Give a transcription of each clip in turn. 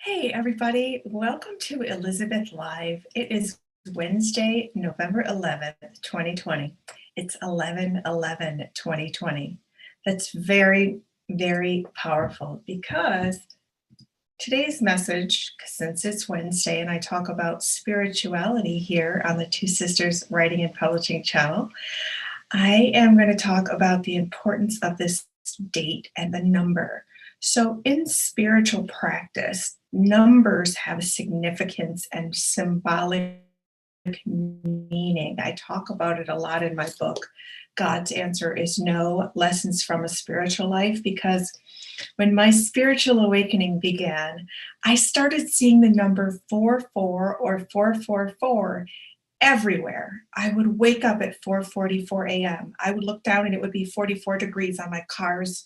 Hey, everybody. Welcome to Elizabeth Live. It is Wednesday, November 11th, 2020. It's 11/11/2020. That's very, very powerful because today's message, since it's Wednesday and I talk about spirituality here on the Two Sisters Writing and Publishing channel, I am going to talk about the importance of this date and the number. So, in spiritual practice, numbers have significance and symbolic meaning. I talk about it a lot in my book. God's Answer is No Lessons from a Spiritual Life, because when my spiritual awakening began, I started seeing the number 44 or 444 everywhere. I would wake up at 4:44 a.m. I would look down and it would be 44 degrees on my car's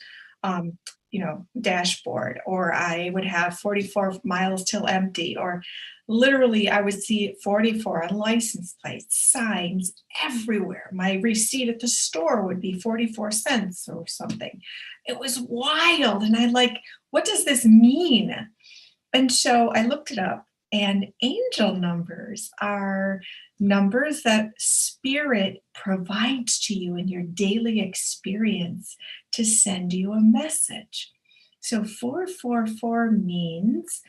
dashboard, or I would have 44 miles till empty, or literally I would see 44 on license plates, signs everywhere. My receipt at the store would be 44 cents or something. It was wild. And I like, what does this mean? And so I looked it up, and angel numbers are numbers that spirit provides to you in your daily experience to send you a message. So 444 means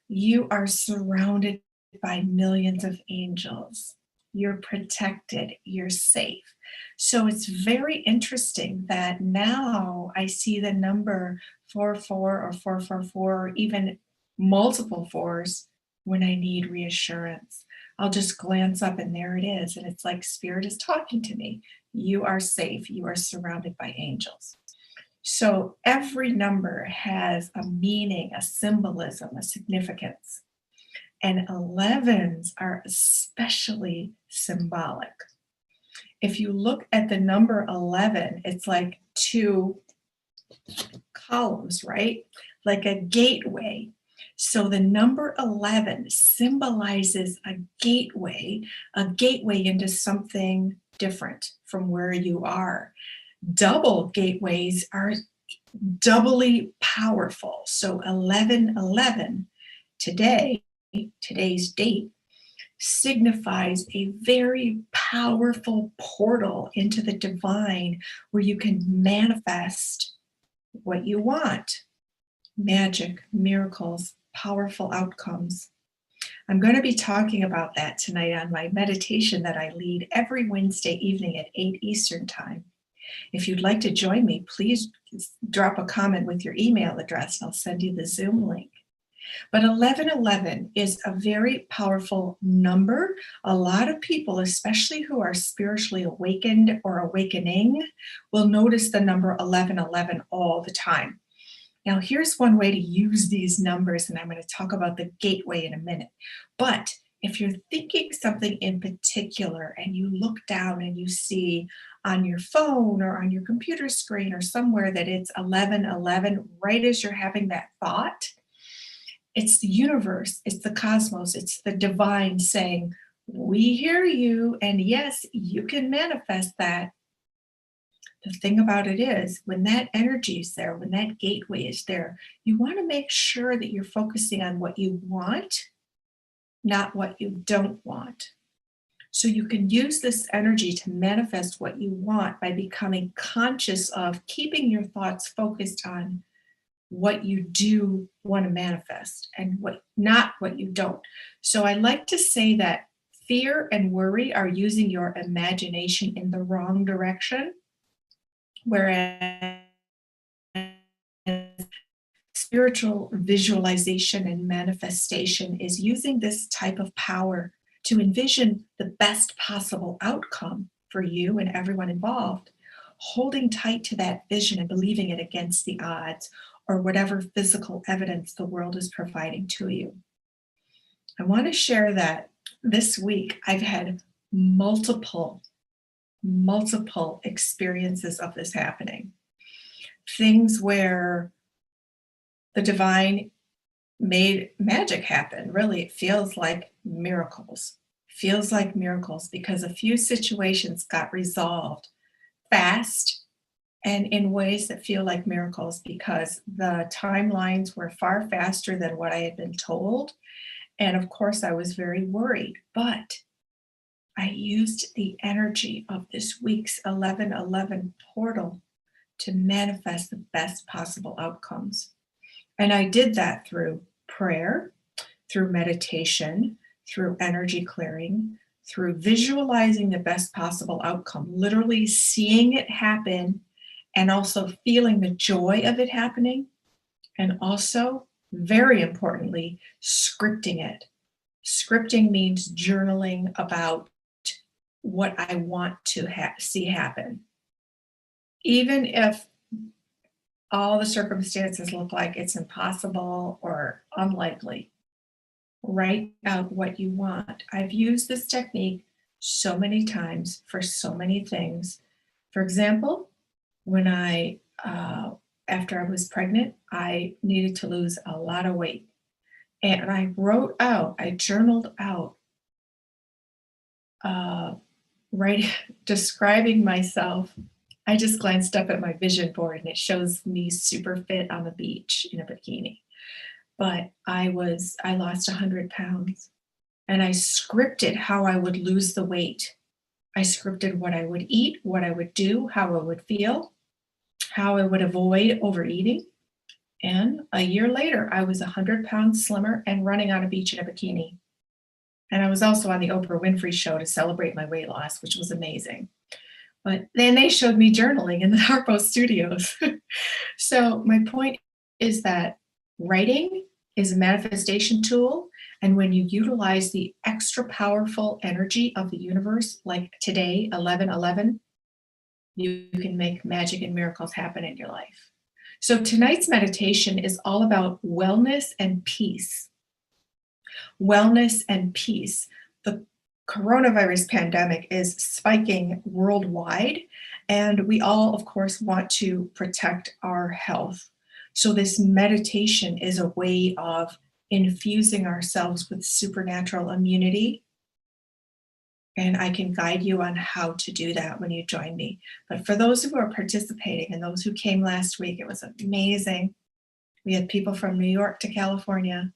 you are surrounded by millions of angels. You're protected, you're safe. So it's very interesting that now I see the number 44 or 444, or even multiple fours, when I need reassurance. I'll just glance up and there it is. And it's like spirit is talking to me. You are safe. You are surrounded by angels. So every number has a meaning, a symbolism, a significance. And 11s are especially symbolic. If you look at the number 11, it's like two columns, right? Like a gateway. So the number 11 symbolizes a gateway into something different from where you are. Double gateways are doubly powerful. So 11/11 today, today's date, signifies a very powerful portal into the divine where you can manifest what you want. Magic, miracles, powerful outcomes. I'm going to be talking about that tonight on my meditation that I lead every Wednesday evening at 8 Eastern Time. If you'd like to join me, please drop a comment with your email address and I'll send you the Zoom link. But 11/11 is a very powerful number. A lot of people, especially who are spiritually awakened or awakening, will notice the number 11/11 all the time. Now, here's one way to use these numbers, and I'm going to talk about the gateway in a minute. But if you're thinking something in particular and you look down and you see on your phone or on your computer screen or somewhere that it's 11/11, right as you're having that thought, it's the universe, it's the cosmos, it's the divine saying, we hear you, and yes, you can manifest that. The thing about it is, when that energy is there, when that gateway is there, you want to make sure that you're focusing on what you want, not what you don't want. So you can use this energy to manifest what you want by becoming conscious of keeping your thoughts focused on what you do want to manifest and not what you don't. So I like to say that fear and worry are using your imagination in the wrong direction, whereas spiritual visualization and manifestation is using this type of power to envision the best possible outcome for you and everyone involved, holding tight to that vision and believing it against the odds or whatever physical evidence the world is providing to you. I want to share that this week I've had multiple experiences of this happening. Things where the divine made magic happen. Really, it feels like miracles. Feels like miracles because a few situations got resolved fast and in ways that feel like miracles because the timelines were far faster than what I had been told. And of course, I was very worried, but I used the energy of this week's 1111 portal to manifest the best possible outcomes. And I did that through prayer, through meditation, through energy clearing, through visualizing the best possible outcome, literally seeing it happen and also feeling the joy of it happening. And also, very importantly, scripting it. Scripting means journaling about what I want to see happen. Even if all the circumstances look like it's impossible or unlikely, write out what you want. I've used this technique so many times for so many things. For example, when after I was pregnant, I needed to lose a lot of weight. And I journaled out, uh, right, describing myself. I just glanced up at my vision board and it shows me super fit on the beach in a bikini. But I lost 100 pounds and I scripted how I would lose the weight. I scripted what I would eat, what I would do, how I would feel, how I would avoid overeating. And a year later, I was 100 pounds slimmer and running on a beach in a bikini. And I was also on the Oprah Winfrey show to celebrate my weight loss, which was amazing. But then they showed me journaling in the Harpo studios. So my point is that writing is a manifestation tool. And when you utilize the extra powerful energy of the universe, like today, 1111, you can make magic and miracles happen in your life. So tonight's meditation is all about wellness and peace. Wellness and peace. The coronavirus pandemic is spiking worldwide, and we all, of course, want to protect our health. So, this meditation is a way of infusing ourselves with supernatural immunity. And I can guide you on how to do that when you join me. But for those who are participating and those who came last week, it was amazing. We had people from New York to California,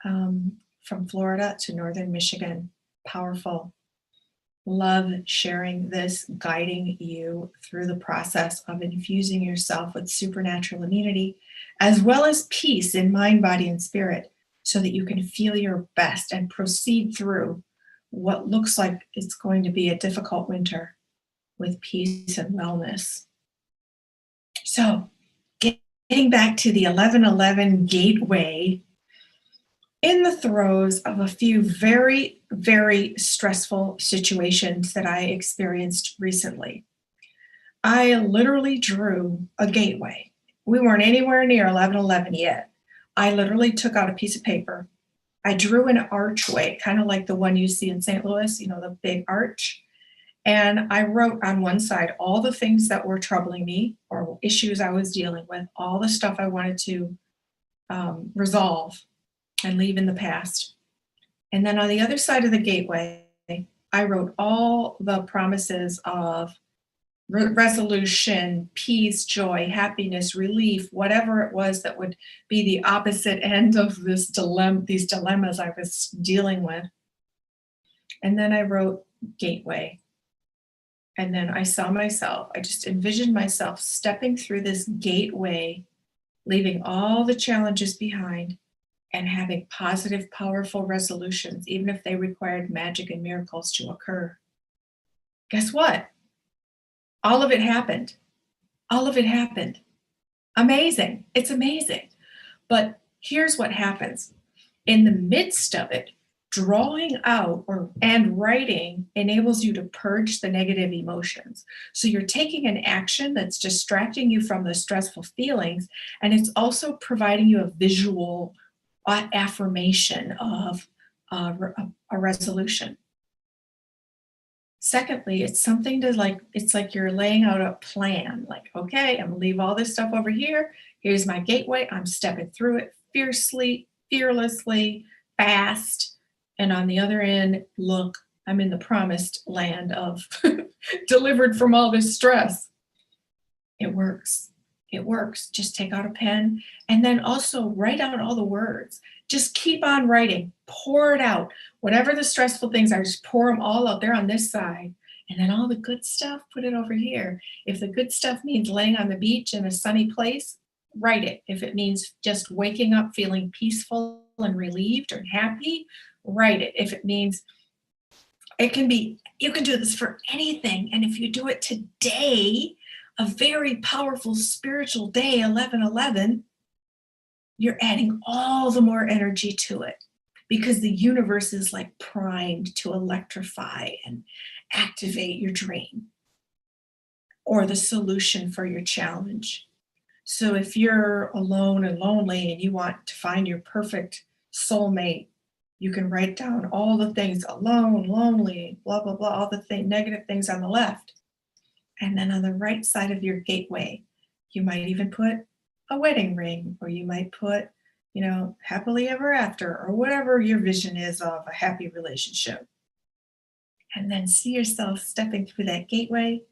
from Florida to Northern Michigan. Powerful. Love sharing this, guiding you through the process of infusing yourself with supernatural immunity, as well as peace in mind, body, and spirit, so that you can feel your best and proceed through what looks like it's going to be a difficult winter with peace and wellness. So, getting back to the 1111 gateway, in the throes of a few very, very stressful situations that I experienced recently, I literally drew a gateway. We weren't anywhere near 1111 yet. I literally took out a piece of paper. I drew an archway, kind of like the one you see in St. Louis, the big arch. And I wrote on one side all the things that were troubling me or issues I was dealing with, all the stuff I wanted to resolve and leave in the past. And then on the other side of the gateway, I wrote all the promises of resolution, peace, joy, happiness, relief, whatever it was that would be the opposite end of these dilemmas I was dealing with. And then I wrote gateway. And then I just envisioned myself stepping through this gateway, leaving all the challenges behind and having positive, powerful resolutions, even if they required magic and miracles to occur. Guess what? All of it happened. All of it happened. Amazing. It's amazing. But here's what happens. In the midst of it, drawing out and writing enables you to purge the negative emotions. So you're taking an action that's distracting you from the stressful feelings, and it's also providing you a visual affirmation of a resolution. Secondly, it's something it's like you're laying out a plan, like, okay, I'm gonna leave all this stuff over here. Here's my gateway. I'm stepping through it fiercely, fearlessly, fast. And on the other end, look, I'm in the promised land of delivered from all this stress. It works. It works. Just take out a pen and then also write out all the words. Just keep on writing. Pour it out. Whatever the stressful things are, just pour them all out there on this side. And then all the good stuff, put it over here. If the good stuff means laying on the beach in a sunny place, write it. If it means just waking up feeling peaceful and relieved or happy, write it. If it means it can be, you can do this for anything. And if you do it today, a very powerful spiritual day, 11/11, you're adding all the more energy to it because the universe is like primed to electrify and activate your dream or the solution for your challenge. So if you're alone and lonely and you want to find your perfect soulmate, you can write down all the things alone, lonely, blah, blah, blah, all the negative things on the left. And then on the right side of your gateway, you might even put a wedding ring, or you might put, happily ever after, or whatever your vision is of a happy relationship. And then see yourself stepping through that gateway,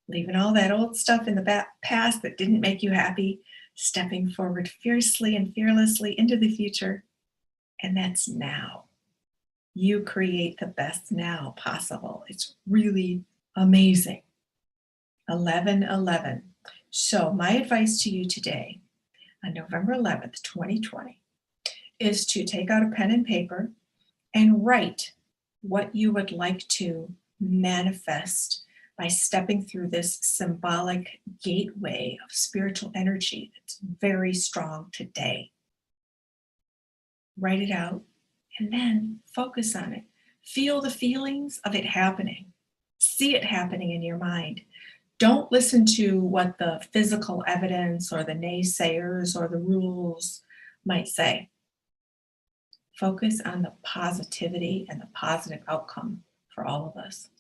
leaving all that old stuff in the past that didn't make you happy, stepping forward fiercely and fearlessly into the future. And that's now. You create the best now possible. It's really amazing. 11/11. So my advice to you today on November 11th, 2020, is to take out a pen and paper and write what you would like to manifest by stepping through this symbolic gateway of spiritual energy that's very strong today. Write it out and then focus on it. Feel the feelings of it happening. See it happening in your mind. Don't listen to what the physical evidence or the naysayers or the rules might say. Focus on the positivity and the positive outcome for all of us.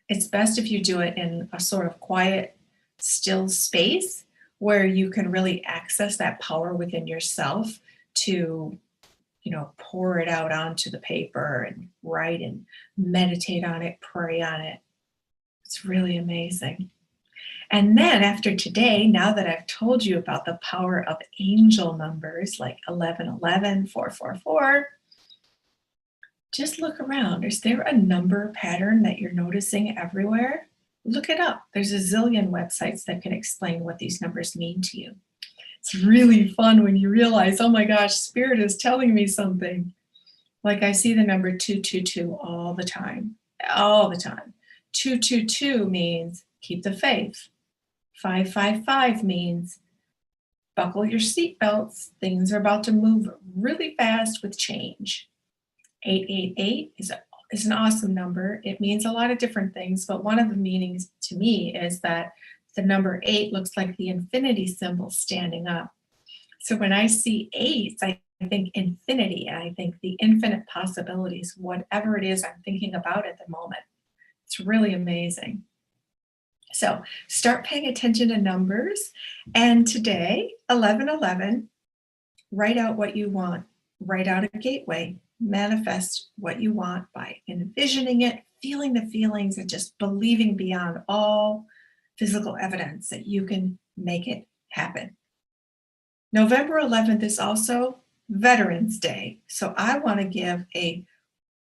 It's best if you do it in a sort of quiet, still space where you can really access that power within yourself to, pour it out onto the paper and write and meditate on it, pray on it. It's really amazing. And then after today, now that I've told you about the power of angel numbers like 11/11, 444, just look around. Is there a number pattern that you're noticing everywhere? Look it up. There's a zillion websites that can explain what these numbers mean to you. It's really fun when you realize, oh my gosh, Spirit is telling me something. Like I see the number 222 all the time. 222 means keep the faith. 555 means buckle your seatbelts. Things are about to move really fast with change. 888 is an awesome number. It means a lot of different things, but one of the meanings to me is that the number 8 looks like the infinity symbol standing up. So when I see 8s, I think infinity, and I think the infinite possibilities, whatever it is I'm thinking about at the moment. It's really amazing. So start paying attention to numbers. And today, 11/11, write out what you want. Write out a gateway. Manifest what you want by envisioning it, feeling the feelings, and just believing beyond all physical evidence that you can make it happen. November 11th is also Veterans Day. So I want to give a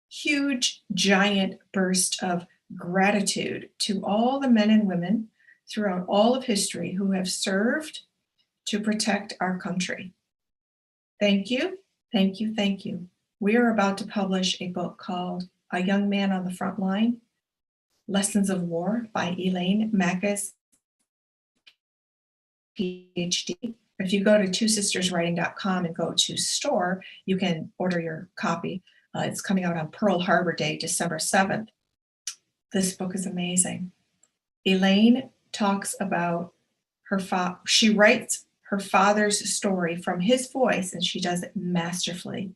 huge, giant burst of gratitude to all the men and women throughout all of history who have served to protect our country. Thank you, thank you, thank you. We are about to publish a book called A Young Man on the Front Line, Lessons of War by Elaine Mackes, PhD. If you go to twosisterswriting.com and go to store, you can order your copy. It's coming out on Pearl Harbor Day, December 7th. This book is amazing. Elaine talks about she writes her father's story from his voice, and she does it masterfully,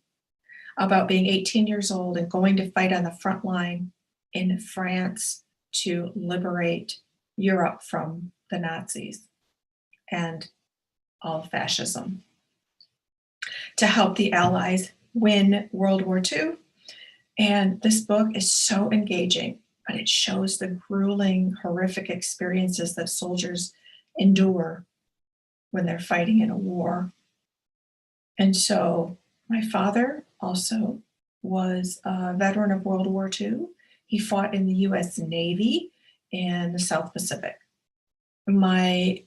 about being 18 years old and going to fight on the front line in France to liberate Europe from the Nazis and all fascism, to help the Allies win World War II. And this book is so engaging. but it shows the grueling, horrific experiences that soldiers endure when they're fighting in a war. And so my father also was a veteran of World War II. He fought in the US Navy and the South Pacific. My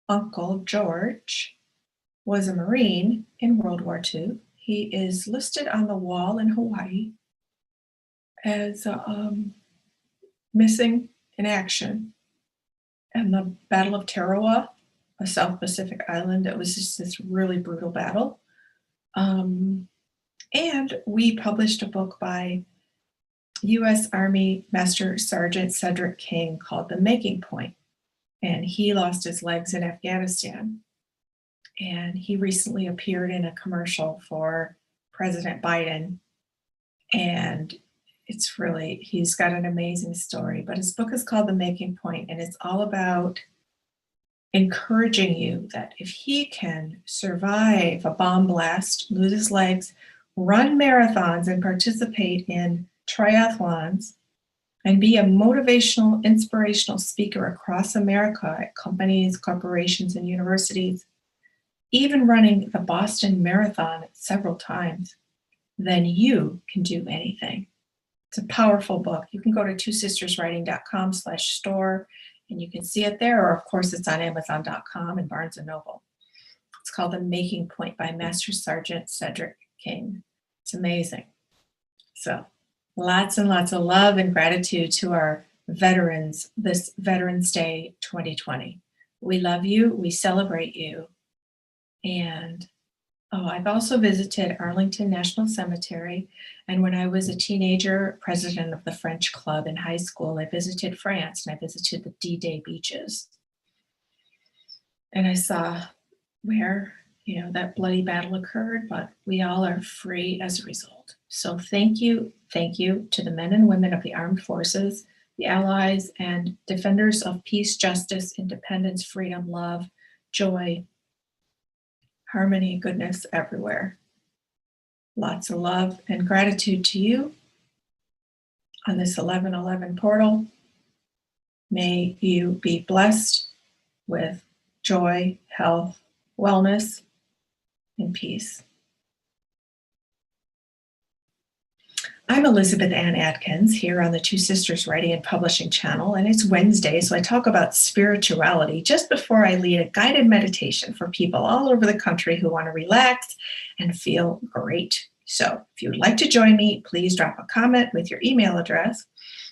uncle George was a Marine in World War II. He is listed on the wall in Hawaii as missing in action. And the Battle of Tarawa, a South Pacific island, it was just this really brutal battle. And we published a book by US Army Master Sergeant Cedric King called The Making Point. And he lost his legs in Afghanistan. And he recently appeared in a commercial for President Biden. And he's got an amazing story. But his book is called The Making Point, and it's all about encouraging you that if he can survive a bomb blast, lose his legs, run marathons, and participate in triathlons, and be a motivational, inspirational speaker across America at companies, corporations, and universities, even running the Boston Marathon several times, then you can do anything. It's a powerful book. You can go to twosisterswriting.com/store and you can see it there, or of course it's on Amazon.com and Barnes & Noble. It's called The Making Point by Master Sergeant Cedric King. It's amazing. So lots and lots of love and gratitude to our veterans this Veterans Day 2020. We love you. We celebrate you. And I've also visited Arlington National Cemetery. And when I was a teenager, president of the French Club in high school, I visited France and I visited the D-Day beaches. And I saw where, that bloody battle occurred, but we all are free as a result. So thank you to the men and women of the armed forces, the allies, and defenders of peace, justice, independence, freedom, love, joy, harmony, goodness everywhere. Lots of love and gratitude to you on this 11/11 portal. May you be blessed with joy, health, wellness, and peace. I'm Elizabeth Ann Atkins here on the Two Sisters Writing and Publishing channel, and it's Wednesday, so I talk about spirituality just before I lead a guided meditation for people all over the country who want to relax and feel great. So if you would like to join me, please drop a comment with your email address.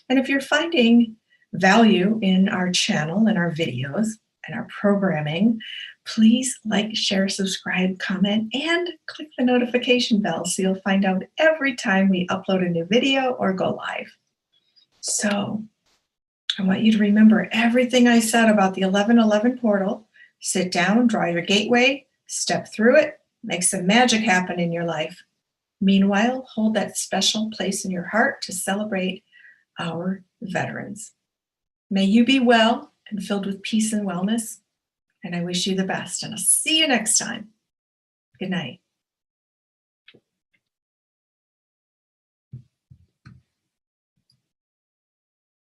And if you're finding value in our channel and our videos and our programming, please like, share, subscribe, comment, and click the notification bell so you'll find out every time we upload a new video or go live. So I want you to remember everything I said about the 11/11 portal. Sit down, draw your gateway, step through it, make some magic happen in your life. Meanwhile, hold that special place in your heart to celebrate our veterans. May you be well and filled with peace and wellness. And I wish you the best. And I'll see you next time. Good night.